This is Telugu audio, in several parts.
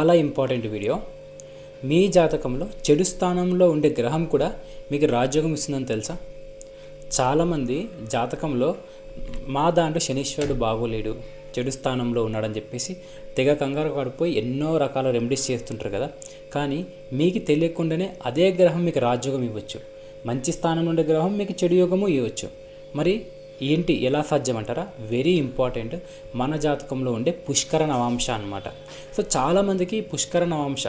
చాలా ఇంపార్టెంట్ వీడియో. మీ జాతకంలో చెడు స్థానంలో ఉండే గ్రహం కూడా మీకు రాజయోగం ఇస్తుందని తెలుసా? చాలామంది జాతకంలో మా దాంట్లో శనీశ్వరుడు బాగోలేడు, చెడు స్థానంలో ఉన్నాడని చెప్పేసి తెగ కంగారు పడిపోయి ఎన్నో రకాల రెమెడీస్ చేస్తుంటారు కదా. కానీ మీకు తెలియకుండానే అదే గ్రహం మీకు రాజయోగం ఇవ్వచ్చు, మంచి స్థానంలో ఉండే గ్రహం మీకు చెడు యోగము ఇవ్వచ్చు. మరి ఏంటి, ఎలా సాధ్యం అంటారా? Very important. మన జాతకంలో ఉండే పుష్కర నవాంశ అన్నమాట. సో చాలామందికి పుష్కర నవాంశ,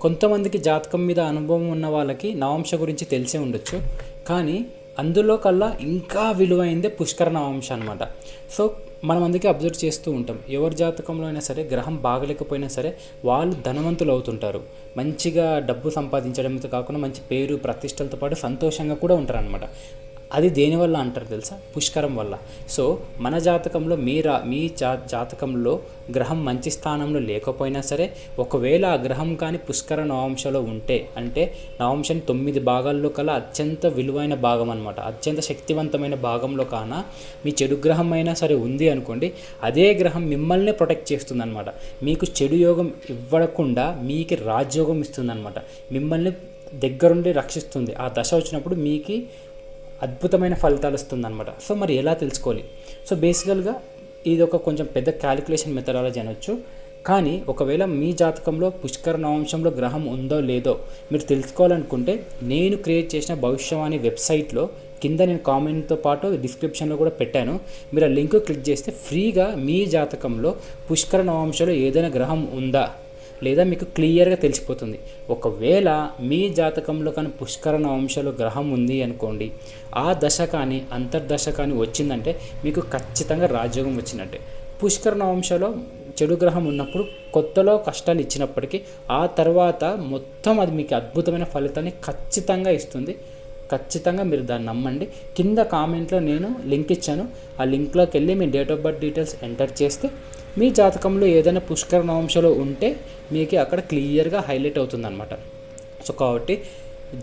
కొంతమందికి జాతకం మీద అనుభవం ఉన్న వాళ్ళకి నవాంశ గురించి తెలిసే ఉండొచ్చు, కానీ అందులో కల్లా ఇంకా విలువైందే పుష్కర నవాంశ అనమాట. సో మనం అందుకే అబ్జర్వ్ చేస్తూ ఉంటాం, ఎవరి జాతకంలో అయినా సరే గ్రహం బాగలేకపోయినా సరే వాళ్ళు ధనవంతులు అవుతుంటారు, మంచిగా డబ్బు సంపాదించడంతో కాకుండా మంచి పేరు ప్రతిష్టలతో పాటు సంతోషంగా కూడా ఉంటారు అనమాట. అది దేనివల్ల అంటారు తెలుసా? పుష్కరం వల్ల. సో మన జాతకంలో మీ జాతకంలో గ్రహం మంచి స్థానంలో లేకపోయినా సరే, ఒకవేళ ఆ గ్రహం కానీ పుష్కర నవాంశలో ఉంటే, అంటే నవాంశం 9 భాగాల్లో కల్లా అత్యంత విలువైన భాగం అనమాట, అత్యంత శక్తివంతమైన భాగంలో కాన మీ చెడు గ్రహం అయినా సరే ఉంది అనుకోండి, అదే గ్రహం మిమ్మల్ని ప్రొటెక్ట్ చేస్తుంది అనమాట. మీకు చెడు యోగం ఇవ్వకుండా మీకు రాజయోగం ఇస్తుంది అనమాట, మిమ్మల్ని దగ్గరుండి రక్షిస్తుంది. ఆ దశ వచ్చినప్పుడు మీకు అద్భుతమైన ఫలితాలు వస్తుందన్నమాట. సో మరి ఎలా తెలుసుకోవాలి? సో బేసికల్గా ఇది ఒక కొంచెం పెద్ద క్యాలిక్యులేషన్ మెథడాలజీ అనొచ్చు. కానీ ఒకవేళ మీ జాతకంలో పుష్కర నవాంశంలో గ్రహం ఉందో లేదో మీరు తెలుసుకోవాలనుకుంటే, నేను క్రియేట్ చేసిన భవిష్యవాణి వెబ్సైట్లో కింద నేను కామెంట్తో పాటు డిస్క్రిప్షన్లో కూడా పెట్టాను. మీరు ఆ లింక్ క్లిక్ చేస్తే ఫ్రీగా మీ జాతకంలో పుష్కర నవాంశంలో ఏదైనా గ్రహం ఉందా లేదా మీకు క్లియర్గా తెలిసిపోతుంది. ఒకవేళ మీ జాతకంలో కానీ పుష్కర నవాంశంలో గ్రహం ఉంది అనుకోండి, ఆ దశ కానీ అంతర్దశ కానీ వచ్చిందంటే మీకు ఖచ్చితంగా రాజయోగం వచ్చినట్టే. పుష్కర నవాంశంలో చెడు గ్రహం ఉన్నప్పుడు కొత్తలో కష్టాలు ఇచ్చినప్పటికీ ఆ తర్వాత మొత్తం అది మీకు అద్భుతమైన ఫలితాన్ని ఖచ్చితంగా ఇస్తుంది. ఖచ్చితంగా మీరు దాన్ని నమ్మండి. కింద కామెంట్లో నేను లింక్ ఇచ్చాను, ఆ లింక్లోకి వెళ్ళి మీ date of birth details enter చేస్తే మీ జాతకంలో ఏదైనా పుష్కర నవాంశంలో ఉంటే మీకు అక్కడ క్లియర్గా హైలైట్ అవుతుందన్నమాట. సో కాబట్టి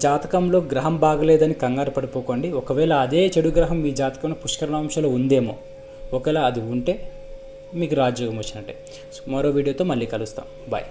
జాతకంలో గ్రహం బాగలేదని కంగారు పడిపోకండి. ఒకవేళ అదే చెడు గ్రహం మీ జాతకంలో పుష్కర నవాంశంలో ఉందేమో, ఒకవేళ అది ఉంటే మీకు రాజయోగం వచ్చినట్టే. మరో వీడియోతో మళ్ళీ కలుస్తాం. బాయ్.